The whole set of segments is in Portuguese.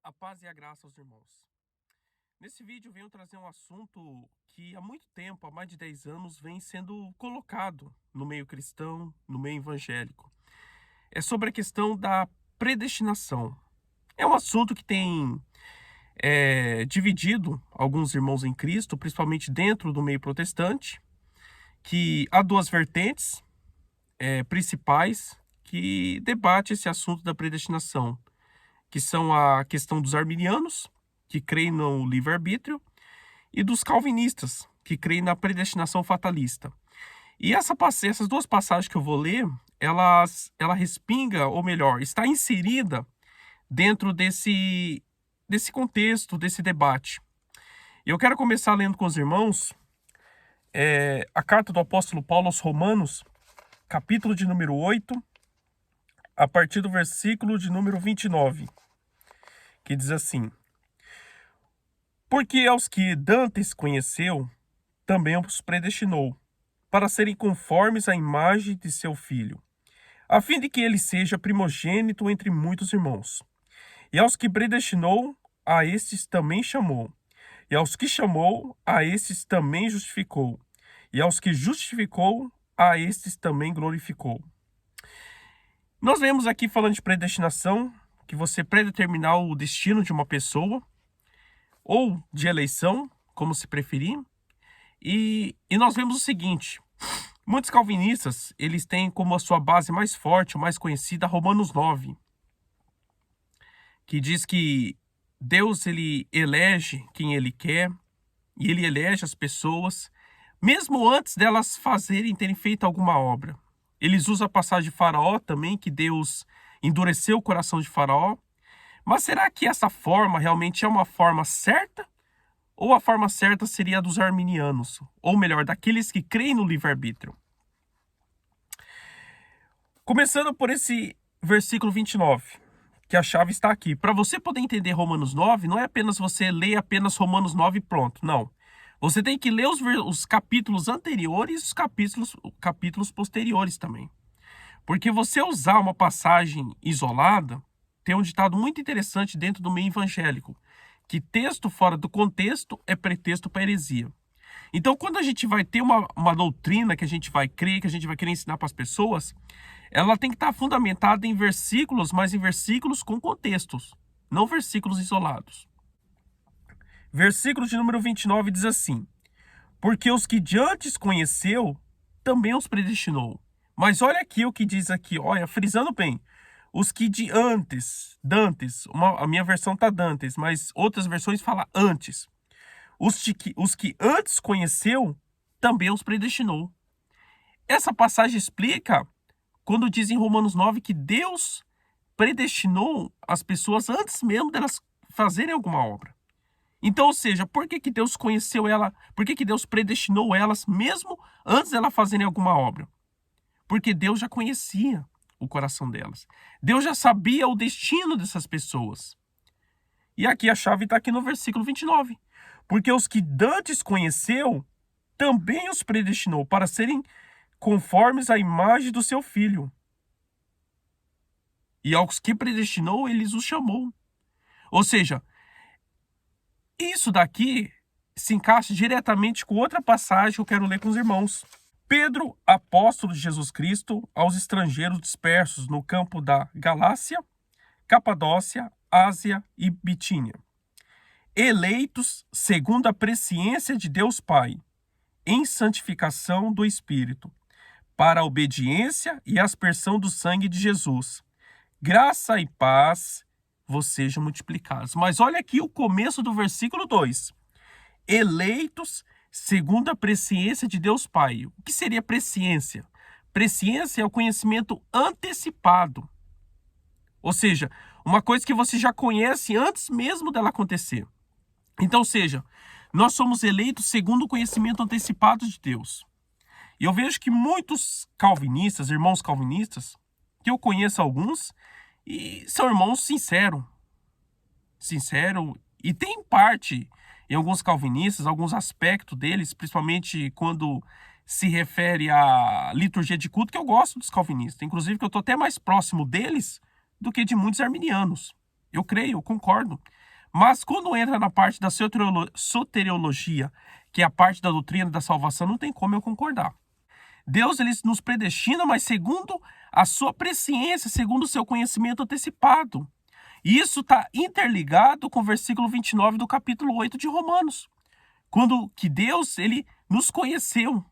A paz e a graça aos irmãos. Nesse vídeo venho trazer um assunto que há muito tempo, há mais de 10 anos, vem sendo colocado no meio cristão, no meio evangélico. É sobre a questão da predestinação. É um assunto que tem dividido alguns irmãos em Cristo, principalmente dentro do meio protestante, que há duas vertentes principais que debatem esse assunto da predestinação, que são a questão dos arminianos, que creem no livre-arbítrio, e dos calvinistas, que creem na predestinação fatalista. E essas duas passagens que eu vou ler, ela respinga, ou melhor, está inserida dentro desse contexto, desse debate. Eu quero começar lendo com os irmãos a carta do apóstolo Paulo aos Romanos, capítulo de número 8, a partir do versículo de número 29, que diz assim: Porque aos que dantes conheceu, também os predestinou, para serem conformes à imagem de seu Filho, a fim de que ele seja primogênito entre muitos irmãos. E aos que predestinou, a estes também chamou. E aos que chamou, a estes também justificou. E aos que justificou, a estes também glorificou. Nós vemos aqui, falando de predestinação, que você predeterminar o destino de uma pessoa, ou de eleição, como se preferir. E nós vemos o seguinte: muitos calvinistas, eles têm como a sua base mais forte, mais conhecida, Romanos 9, que diz que Deus, ele elege quem ele quer, e ele elege as pessoas, mesmo antes delas terem feito alguma obra. Eles usam a passagem de Faraó também, que Deus endureceu o coração de Faraó. Mas será que essa forma realmente é uma forma certa? Ou a forma certa seria a dos arminianos? Ou melhor, daqueles que creem no livre-arbítrio? Começando por esse versículo 29, que a chave está aqui. Para você poder entender Romanos 9, não é apenas você ler apenas Romanos 9 e pronto. Não. Você tem que ler os capítulos anteriores e os capítulos posteriores também. Porque você usar uma passagem isolada, tem um ditado muito interessante dentro do meio evangélico, que texto fora do contexto é pretexto para heresia. Então, quando a gente vai ter uma doutrina que a gente vai crer, que a gente vai querer ensinar para as pessoas, ela tem que estar fundamentada em versículos, mas em versículos com contextos, não versículos isolados. Versículo de número 29 diz assim: Porque os que de antes conheceu, também os predestinou. Mas olha aqui o que diz aqui, olha, frisando bem. Os que de antes, dantes, a minha versão está dantes, mas outras versões falam antes. Os que antes conheceu, também os predestinou. Essa passagem explica quando diz em Romanos 9 que Deus predestinou as pessoas antes mesmo delas fazerem alguma obra. Então, ou seja, por que Deus conheceu ela? Por que Deus predestinou elas mesmo antes de elas fazerem alguma obra? Porque Deus já conhecia o coração delas. Deus já sabia o destino dessas pessoas. E aqui a chave está aqui no versículo 29. Porque os que dantes conheceu, também os predestinou para serem conformes à imagem do seu Filho. E aos que predestinou, eles os chamou. Ou seja, isso daqui se encaixa diretamente com outra passagem que eu quero ler com os irmãos. Pedro, apóstolo de Jesus Cristo, aos estrangeiros dispersos no campo da Galácia, Capadócia, Ásia e Bitínia, eleitos segundo a presciência de Deus Pai, em santificação do Espírito, para a obediência e aspersão do sangue de Jesus. Graça e paz vos sejam multiplicados. Mas olha aqui o começo do versículo 2. Eleitos segundo a presciência de Deus Pai. O que seria presciência? Presciência é o conhecimento antecipado. Ou seja, uma coisa que você já conhece antes mesmo dela acontecer. Então, ou seja, nós somos eleitos segundo o conhecimento antecipado de Deus. E eu vejo que muitos calvinistas, irmãos calvinistas, que eu conheço alguns, e são irmãos sinceros, e tem parte em alguns calvinistas, alguns aspectos deles, principalmente quando se refere à liturgia de culto, que eu gosto dos calvinistas. Inclusive que eu estou até mais próximo deles do que de muitos arminianos. Eu creio, eu concordo Mas quando entra na parte da soteriologia, que é a parte da doutrina da salvação, não tem como eu concordar. Deus, ele nos predestina, mas segundo a sua presciência, segundo o seu conhecimento antecipado. E isso está interligado com o versículo 29 do capítulo 8 de Romanos. Quando que Deus, ele nos conheceu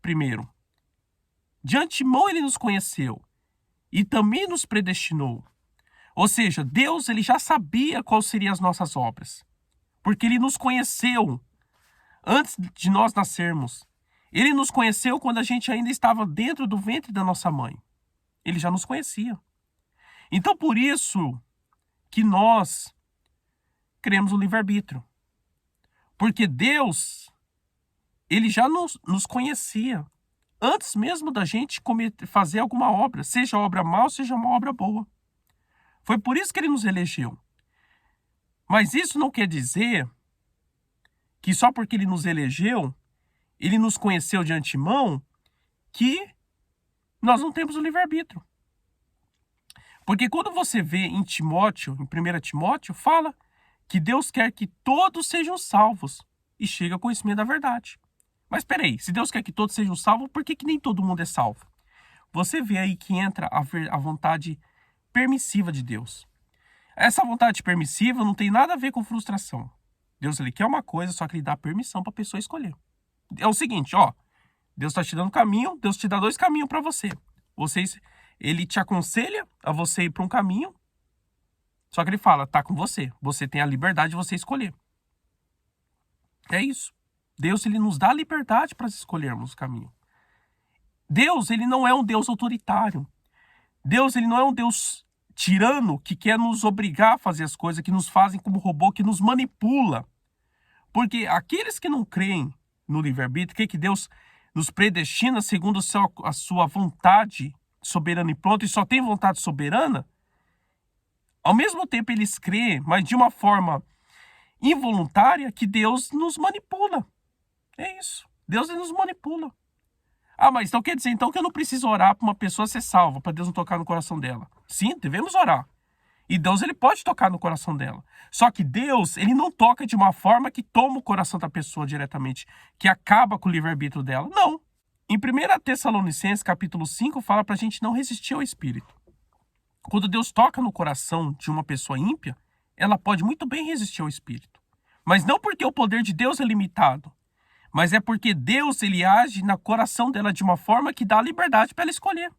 primeiro. De antemão ele nos conheceu e também nos predestinou. Ou seja, Deus, ele já sabia quais seriam as nossas obras, porque ele nos conheceu antes de nós nascermos. Ele nos conheceu quando a gente ainda estava dentro do ventre da nossa mãe. Ele já nos conhecia. Então, por isso que nós cremos no livre-arbítrio. Porque Deus, ele já nos conhecia antes mesmo da gente fazer alguma obra, seja obra mal, seja uma obra boa. Foi por isso que ele nos elegeu. Mas isso não quer dizer que só porque ele nos elegeu, ele nos conheceu de antemão, que nós não temos o livre-arbítrio. Porque quando você vê em Timóteo, em 1 Timóteo, fala que Deus quer que todos sejam salvos e chegue ao conhecimento da verdade. Mas peraí, se Deus quer que todos sejam salvos, por que nem todo mundo é salvo? Você vê aí que entra a vontade permissiva de Deus. Essa vontade permissiva não tem nada a ver com frustração. Deus, ele quer uma coisa, só que ele dá permissão para a pessoa escolher. É o seguinte, ó, Deus está te dando um caminho, Deus te dá 2 caminhos para você. Ele te aconselha a você ir para um caminho, só que ele fala, tá com você. Você tem a liberdade de você escolher. É isso. Deus, ele nos dá a liberdade para escolhermos o caminho. Deus, ele não é um Deus autoritário. Deus, ele não é um Deus tirano que quer nos obrigar a fazer as coisas, que nos fazem como robô, que nos manipula. Porque aqueles que não creem no livre-arbítrio, que Deus nos predestina segundo a sua vontade soberana e pronta, e só tem vontade soberana, ao mesmo tempo eles creem, mas de uma forma involuntária, que Deus nos manipula. É isso. Deus, ele nos manipula. Ah, mas então quer dizer então que eu não preciso orar para uma pessoa ser salva, para Deus não tocar no coração dela. Sim, devemos orar. E Deus, ele pode tocar no coração dela. Só que Deus, ele não toca de uma forma que toma o coração da pessoa diretamente, que acaba com o livre-arbítrio dela. Não. Em 1 Tessalonicenses, capítulo 5, fala para a gente não resistir ao Espírito. Quando Deus toca no coração de uma pessoa ímpia, ela pode muito bem resistir ao Espírito. Mas não porque o poder de Deus é limitado, mas é porque Deus, ele age no coração dela de uma forma que dá liberdade para ela escolher.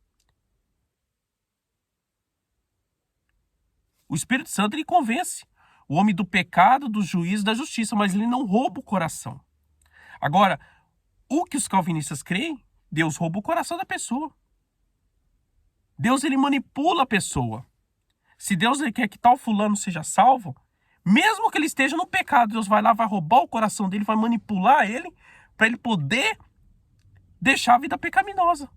O Espírito Santo, ele convence o homem do pecado, do juízo, da justiça, mas ele não rouba o coração. Agora, o que os calvinistas creem, Deus rouba o coração da pessoa. Deus, ele manipula a pessoa. Se Deus, ele quer que tal fulano seja salvo, mesmo que ele esteja no pecado, Deus vai lá, vai roubar o coração dele, vai manipular ele, para ele poder deixar a vida pecaminosa.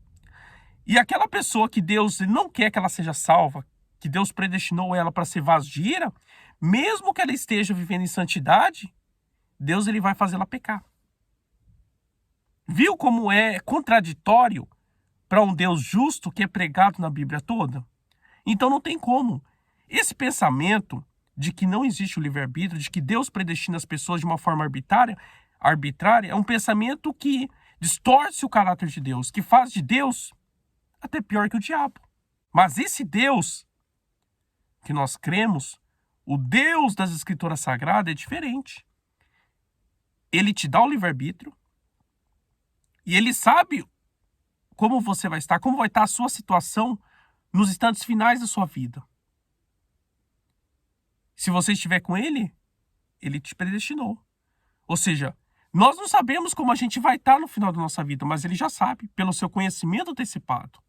E aquela pessoa que Deus não quer que ela seja salva, que Deus predestinou ela para ser vaso de ira, mesmo que ela esteja vivendo em santidade, Deus, ele vai fazê-la pecar. Viu como é contraditório para um Deus justo que é pregado na Bíblia toda? Então não tem como. Esse pensamento de que não existe o livre-arbítrio, de que Deus predestina as pessoas de uma forma arbitrária, é um pensamento que distorce o caráter de Deus, que faz de Deus até pior que o diabo. Mas esse Deus que nós cremos, o Deus das Escrituras Sagradas, é diferente. Ele te dá o livre-arbítrio e ele sabe como você vai estar, como vai estar a sua situação nos instantes finais da sua vida. Se você estiver com ele, ele te predestinou. Ou seja, nós não sabemos como a gente vai estar no final da nossa vida, mas ele já sabe, pelo seu conhecimento antecipado.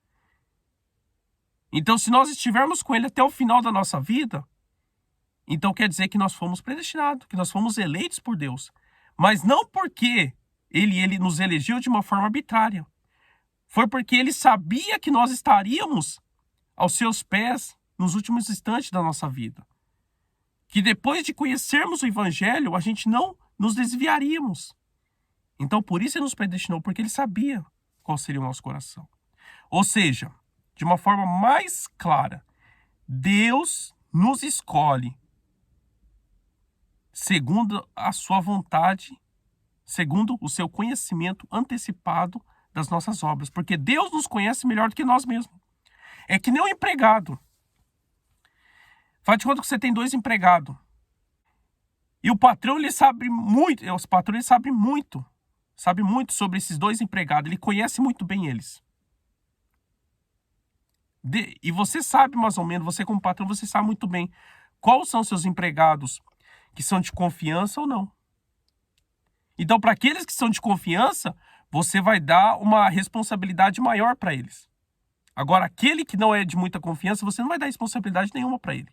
Então, se nós estivermos com ele até o final da nossa vida, então quer dizer que nós fomos predestinados, que nós fomos eleitos por Deus. Mas não porque ele nos elegeu de uma forma arbitrária. Foi porque ele sabia que nós estaríamos aos seus pés nos últimos instantes da nossa vida. Que depois de conhecermos o Evangelho, a gente não nos desviaríamos. Então, por isso ele nos predestinou, porque ele sabia qual seria o nosso coração. Ou seja, de uma forma mais clara, Deus nos escolhe segundo a sua vontade, segundo o seu conhecimento antecipado das nossas obras. Porque Deus nos conhece melhor do que nós mesmos. É que nem um empregado. Faz de conta que você tem 2 empregados. E o patrão, ele sabe muito, sabe muito sobre esses 2 empregados. Ele conhece muito bem eles. E você sabe mais ou menos, você como patrão, você sabe muito bem quais são seus empregados que são de confiança ou não. Então, para aqueles que são de confiança, você vai dar uma responsabilidade maior para eles. Agora, aquele que não é de muita confiança, você não vai dar responsabilidade nenhuma para ele.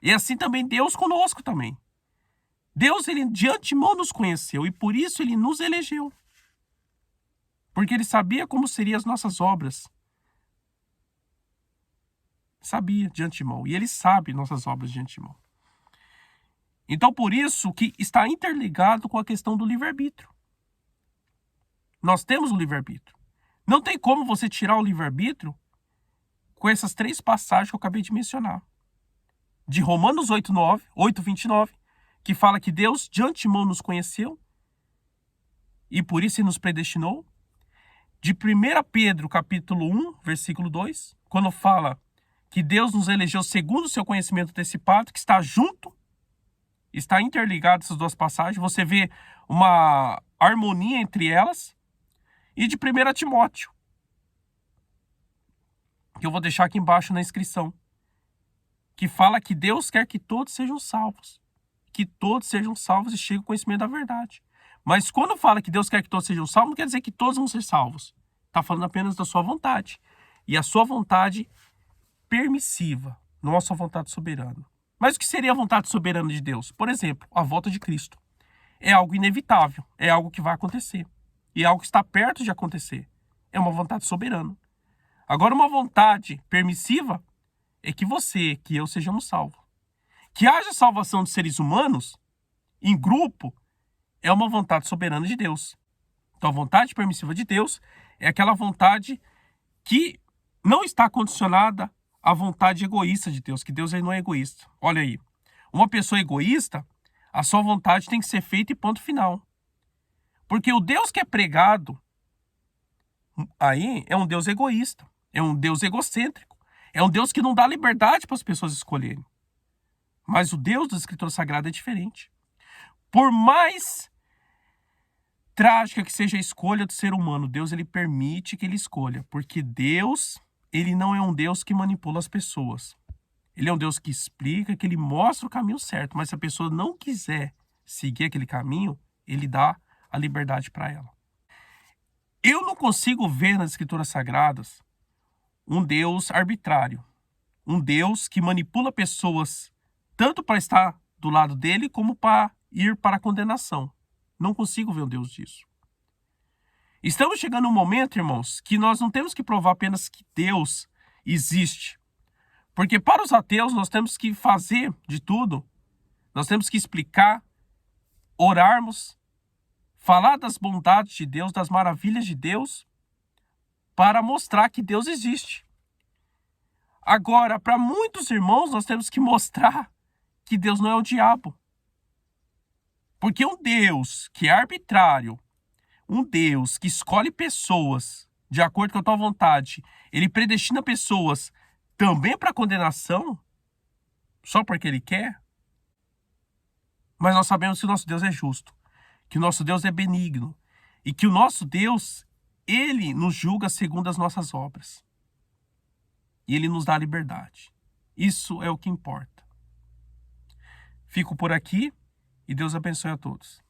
E assim também Deus conosco também. Deus, ele de antemão nos conheceu e por isso ele nos elegeu. Porque ele sabia como seriam as nossas obras. Sabia de antemão. E ele sabe nossas obras de antemão. Então, por isso que está interligado com a questão do livre-arbítrio. Nós temos o livre-arbítrio. Não tem como você tirar o livre-arbítrio com essas 3 passagens que eu acabei de mencionar. De Romanos 8:29, que fala que Deus de antemão nos conheceu e por isso ele nos predestinou. De 1 Pedro, capítulo 1, versículo 2, quando fala que Deus nos elegeu segundo o seu conhecimento antecipado, que está junto, está interligado essas 2 passagens. Você vê uma harmonia entre elas. E de 1 Timóteo, que eu vou deixar aqui embaixo na inscrição, que fala que Deus quer que todos sejam salvos. Que todos sejam salvos e cheguem ao conhecimento da verdade. Mas quando fala que Deus quer que todos sejam salvos, não quer dizer que todos vão ser salvos. Está falando apenas da sua vontade. E a sua vontade permissiva, não a sua vontade soberana. Mas o que seria a vontade soberana de Deus? Por exemplo, a volta de Cristo. É algo inevitável, é algo que vai acontecer. E é algo que está perto de acontecer. É uma vontade soberana. Agora, uma vontade permissiva é que você, que eu sejamos salvos. Que haja salvação de seres humanos em grupo é uma vontade soberana de Deus. Então, a vontade permissiva de Deus é aquela vontade que não está condicionada à vontade egoísta de Deus, que Deus ele não é egoísta. Olha aí, uma pessoa egoísta, a sua vontade tem que ser feita e ponto final. Porque o Deus que é pregado aí é um Deus egoísta, é um Deus egocêntrico, é um Deus que não dá liberdade para as pessoas escolherem. Mas o Deus da Escritura Sagrada é diferente. Por mais trágica que seja a escolha do ser humano, Deus ele permite que ele escolha, porque Deus, ele não é um Deus que manipula as pessoas. Ele é um Deus que explica, que ele mostra o caminho certo, mas se a pessoa não quiser seguir aquele caminho, ele dá a liberdade para ela. Eu não consigo ver nas Escrituras Sagradas um Deus arbitrário, um Deus que manipula pessoas tanto para estar do lado dele como para ir para a condenação. Não consigo ver um Deus disso. Estamos chegando a um momento, irmãos, que nós não temos que provar apenas que Deus existe. Porque para os ateus nós temos que fazer de tudo, nós temos que explicar, orarmos, falar das bondades de Deus, das maravilhas de Deus, para mostrar que Deus existe. Agora, para muitos irmãos, nós temos que mostrar que Deus não é o diabo. Porque um Deus que é arbitrário, um Deus que escolhe pessoas de acordo com a tua vontade, ele predestina pessoas também para condenação, só porque ele quer. Mas nós sabemos que o nosso Deus é justo, que o nosso Deus é benigno e que o nosso Deus, ele nos julga segundo as nossas obras. E ele nos dá liberdade. Isso é o que importa. Fico por aqui e Deus abençoe a todos.